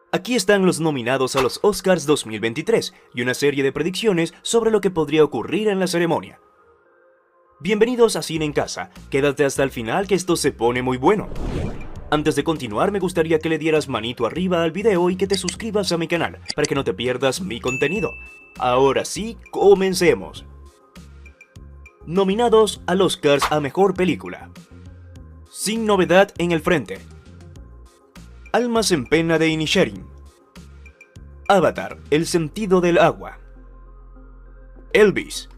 Aquí están los nominados a los Oscars 2023 y una serie de predicciones sobre lo que podría ocurrir en la ceremonia. Bienvenidos a Cine en Casa, quédate hasta el final que esto se pone muy bueno. Antes de continuar me gustaría que le dieras manito arriba al video y que te suscribas a mi canal para que no te pierdas mi contenido. Ahora sí, comencemos. Nominados al Oscars a Mejor Película. Sin novedad en el frente. Almas en pena de Inisherin. Avatar, el sentido del agua. Elvis.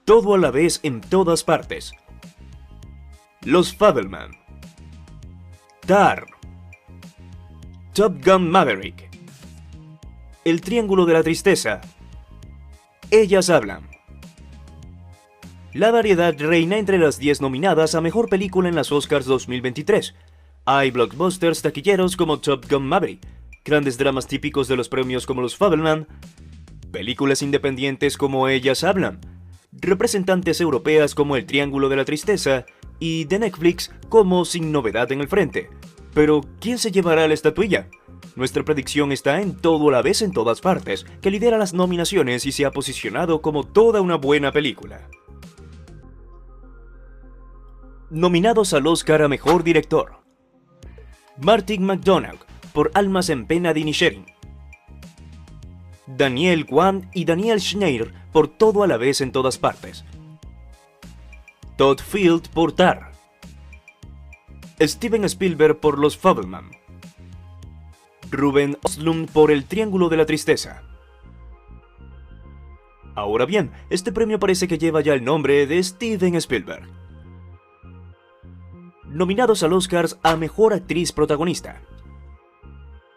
Todo a la vez en todas partes. Los Fabelman. Tar. Top Gun Maverick. El Triángulo de la Tristeza. Ellas hablan. La variedad reina entre las 10 nominadas a Mejor Película en las Oscars 2023. Hay blockbusters taquilleros como Top Gun Maverick, grandes dramas típicos de los premios como Los Fabelman, películas independientes como Ellas hablan, representantes europeas como El Triángulo de la Tristeza y de Netflix como Sin novedad en el frente. Pero, ¿quién se llevará la estatuilla? Nuestra predicción está en Todo a la vez en todas partes, que lidera las nominaciones y se ha posicionado como toda una buena película. Nominados al Oscar a Mejor Director. Martin McDonagh por Almas en pena de Inisherin. Daniel Kwan y Daniel Schneider por Todo a la vez en todas partes. Todd Field por Tar. Steven Spielberg por Los Fabelman. Ruben Östlund por El Triángulo de la Tristeza. Ahora bien, este premio parece que lleva ya el nombre de Steven Spielberg. Nominados al Oscars a Mejor Actriz Protagonista.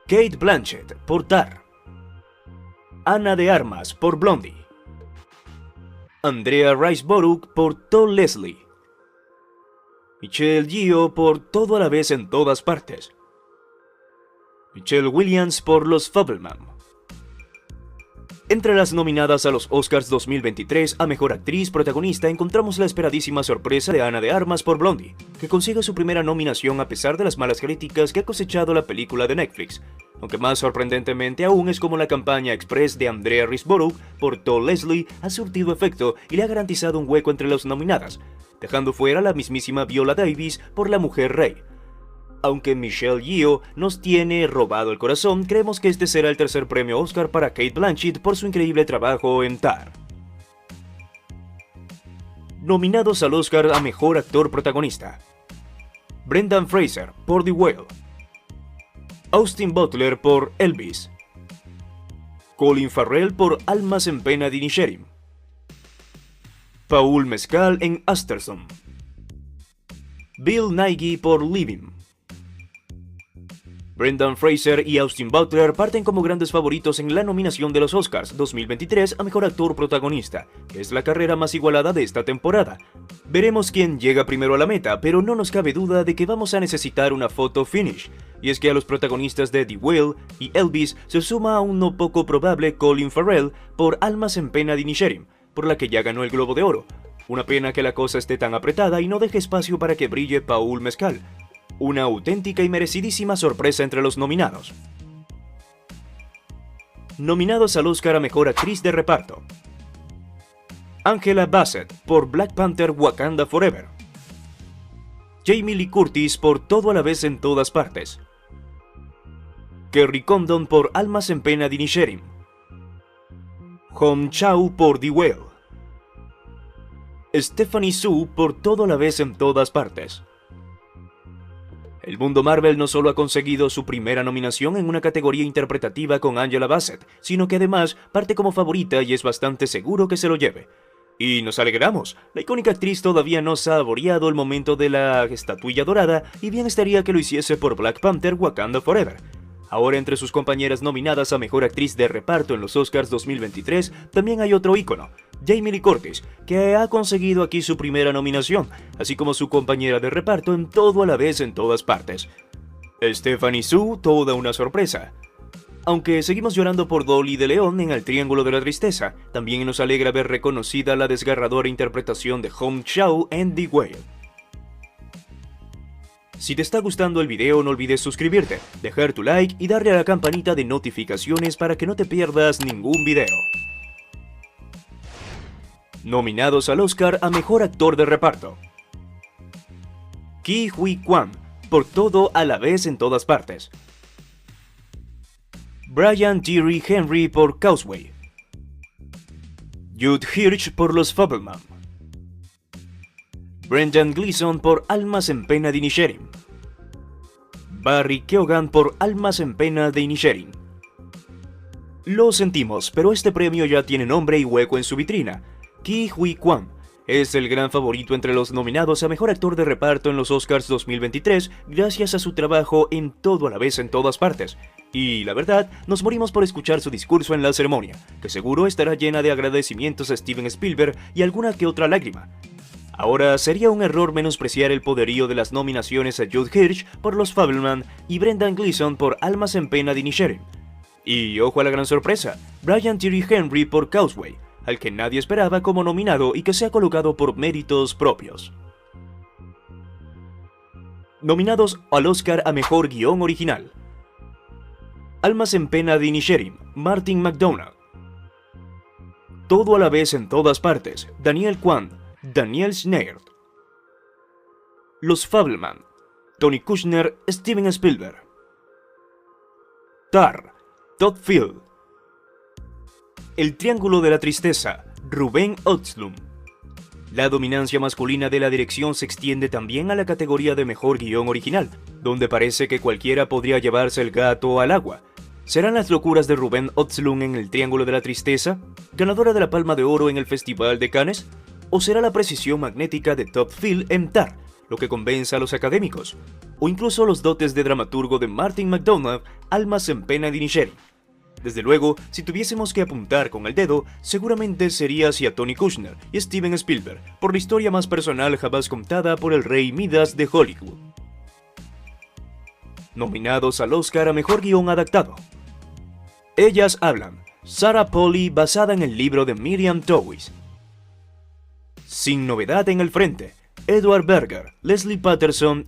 Cate Blanchett por Tar. Ana de Armas por Blondie. Andrea Riseborough por Todd Leslie. Michelle Yeoh por Todo a la vez en todas partes. Michelle Williams por Los Fabelman. Entre las nominadas a los Oscars 2023 a Mejor Actriz Protagonista encontramos la esperadísima sorpresa de Ana de Armas por Blondie, que consigue su primera nominación a pesar de las malas críticas que ha cosechado la película de Netflix, aunque más sorprendentemente aún es como la campaña express de Andrea Riseborough por Todd Leslie ha surtido efecto y le ha garantizado un hueco entre las nominadas, dejando fuera a la mismísima Viola Davis por La Mujer Rey. Aunque Michelle Yeoh nos tiene robado el corazón, creemos que este será el tercer premio Oscar para Cate Blanchett por su increíble trabajo en Tar. Nominados al Oscar a Mejor Actor Protagonista. Brendan Fraser por The Whale. Austin Butler por Elvis. Colin Farrell por Almas en pena de Inisherin. Paul Mescal en Aftersun. Bill Nighy por Living. Brendan Fraser y Austin Butler parten como grandes favoritos en la nominación de los Oscars 2023 a Mejor Actor Protagonista, que es la carrera más igualada de esta temporada. Veremos quién llega primero a la meta, pero no nos cabe duda de que vamos a necesitar una photo finish, y es que a los protagonistas de The Whale y Elvis se suma a un no poco probable Colin Farrell por Almas en pena de Inisherin, por la que ya ganó el Globo de Oro. Una pena que la cosa esté tan apretada y no deje espacio para que brille Paul Mescal. Una auténtica y merecidísima sorpresa entre los nominados. Nominados al Oscar a Mejor Actriz de Reparto. Angela Bassett por Black Panther Wakanda Forever. Jamie Lee Curtis por Todo a la vez en todas partes. Kerry Condon por Almas en pena de Inisherin. Hong Chau por The Whale. Stephanie Hsu por Todo a la vez en todas partes. El mundo Marvel no solo ha conseguido su primera nominación en una categoría interpretativa con Angela Bassett, sino que además parte como favorita y es bastante seguro que se lo lleve. Y nos alegramos, la icónica actriz todavía no ha saboreado el momento de la estatuilla dorada y bien estaría que lo hiciese por Black Panther Wakanda Forever. Ahora entre sus compañeras nominadas a Mejor Actriz de Reparto en los Oscars 2023 también hay otro ícono, Jamie Lee Curtis, que ha conseguido aquí su primera nominación, así como su compañera de reparto en Todo a la vez en todas partes. Stephanie Hsu, toda una sorpresa. Aunque seguimos llorando por Dolly de León en El Triángulo de la Tristeza, también nos alegra ver reconocida la desgarradora interpretación de Hong Chau en The Whale. Si te está gustando el video, no olvides suscribirte, dejar tu like y darle a la campanita de notificaciones para que no te pierdas ningún video. Nominados al Oscar a Mejor Actor de Reparto: Ke Huy Quan por Todo a la vez en todas partes, Brian Tyree Henry por Causeway, Jude Hirsch por Los Fabelman, Brendan Gleeson por Almas en pena de Inisherin, Barry Keoghan por Almas en pena de Inisherin. Lo sentimos, pero este premio ya tiene nombre y hueco en su vitrina. Ke Huy Quan es el gran favorito entre los nominados a Mejor Actor de Reparto en los Oscars 2023 gracias a su trabajo en Todo a la vez en todas partes. Y la verdad, nos morimos por escuchar su discurso en la ceremonia, que seguro estará llena de agradecimientos a Steven Spielberg y alguna que otra lágrima. Ahora, sería un error menospreciar el poderío de las nominaciones a Jude Hirsch por Los Fabelman y Brendan Gleeson por Almas en pena de Inisherin. Y ojo a la gran sorpresa, Brian Tyree Henry por Causeway, al que nadie esperaba como nominado y que se ha colocado por méritos propios. Nominados al Oscar a Mejor Guión Original: Almas en pena de Inisherin, Martin McDonagh. Todo a la vez en todas partes, Daniel Kwan, Daniel Schneer. Los Fabelman, Tony Kushner, Steven Spielberg. Tar, Todd Field. El Triángulo de la Tristeza, Ruben Östlund. La dominancia masculina de la dirección se extiende también a la categoría de Mejor Guión Original, donde parece que cualquiera podría llevarse el gato al agua. ¿Serán las locuras de Ruben Östlund en El Triángulo de la Tristeza, ganadora de la Palma de Oro en el Festival de Cannes? ¿O será la precisión magnética de Todd Field en Tar lo que convence a los académicos? ¿O incluso los dotes de dramaturgo de Martin McDonagh, Almas en pena de Inisherin? Desde luego, si tuviésemos que apuntar con el dedo, seguramente sería hacia Tony Kushner y Steven Spielberg, por la historia más personal jamás contada por el rey Midas de Hollywood. Nominados al Oscar a Mejor Guión Adaptado: Ellas hablan, Sarah Polley, basada en el libro de Miriam Toews. Sin novedad en el frente, Edward Berger, Leslie Patterson,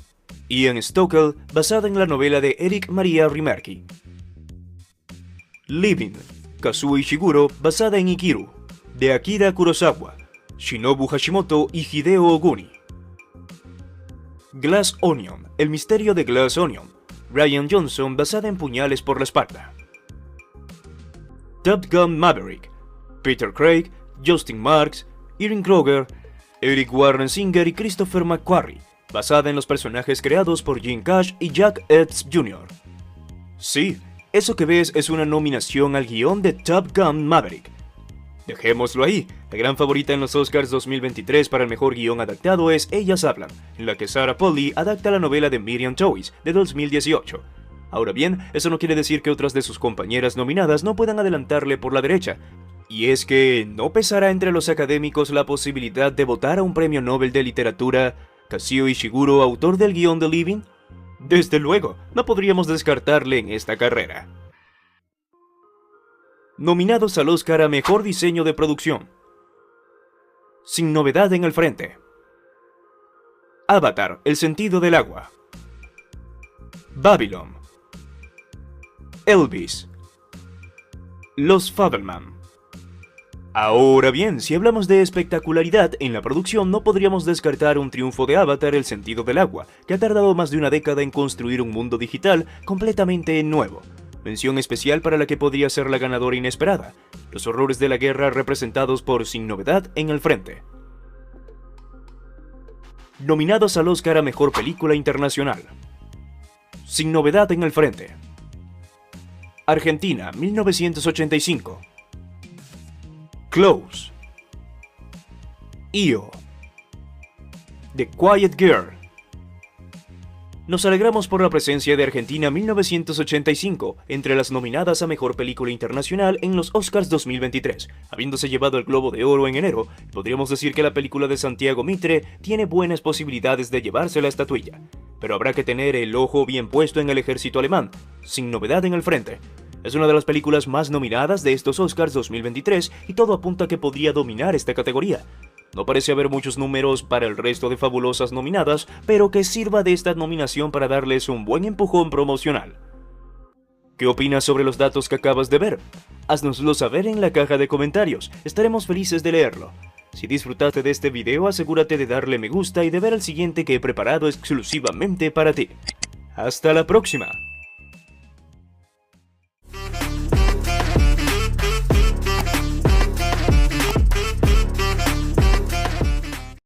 Ian Stokell, basada en la novela de Eric Maria Remarque. Living, Kazuo Ishiguro, basada en Ikiru, de Akira Kurosawa, Shinobu Hashimoto y Hideo Oguni. Glass Onion, El misterio de Glass Onion, Rian Johnson, basada en Puñales por la espalda. Top Gun Maverick, Peter Craig, Justin Marks, Erin Kroger, Eric Warren Singer y Christopher McQuarrie, basada en los personajes creados por Jim Cash y Jack Epps Jr. Sí, eso que ves es una nominación al guión de Top Gun Maverick. Dejémoslo ahí. La gran favorita en los Oscars 2023 para el mejor guión adaptado es Ellas hablan, en la que Sarah Polley adapta la novela de Miriam Toews de 2018. Ahora bien, eso no quiere decir que otras de sus compañeras nominadas no puedan adelantarle por la derecha. Y es que, ¿no pesará entre los académicos la posibilidad de votar a un premio Nobel de Literatura, Kazuo Ishiguro, autor del guión de Living? Desde luego, no podríamos descartarle en esta carrera. Nominados al Oscar a Mejor Diseño de Producción: Sin novedad en el frente, Avatar, El sentido del agua, Babylon, Elvis, Los Fabelman. Ahora bien, si hablamos de espectacularidad en la producción, no podríamos descartar un triunfo de Avatar, El sentido del agua, que ha tardado más de una década en construir un mundo digital completamente nuevo. Mención especial para la que podría ser la ganadora inesperada: los horrores de la guerra representados por Sin novedad en el frente. Nominados al Oscar a Mejor Película Internacional: Sin novedad en el frente, Argentina, 1985, Close, Io, The Quiet Girl. Nos alegramos por la presencia de Argentina 1985 entre las nominadas a Mejor Película Internacional en los Oscars 2023. Habiéndose llevado el Globo de Oro en enero, podríamos decir que la película de Santiago Mitre tiene buenas posibilidades de llevarse la estatuilla. Pero habrá que tener el ojo bien puesto en El ejército alemán, Sin novedad en el frente. Es una de las películas más nominadas de estos Oscars 2023 y todo apunta a que podría dominar esta categoría. No parece haber muchos números para el resto de fabulosas nominadas, pero que sirva de esta nominación para darles un buen empujón promocional. ¿Qué opinas sobre los datos que acabas de ver? Haznoslo saber en la caja de comentarios, estaremos felices de leerlo. Si disfrutaste de este video, asegúrate de darle me gusta y de ver el siguiente que he preparado exclusivamente para ti. ¡Hasta la próxima!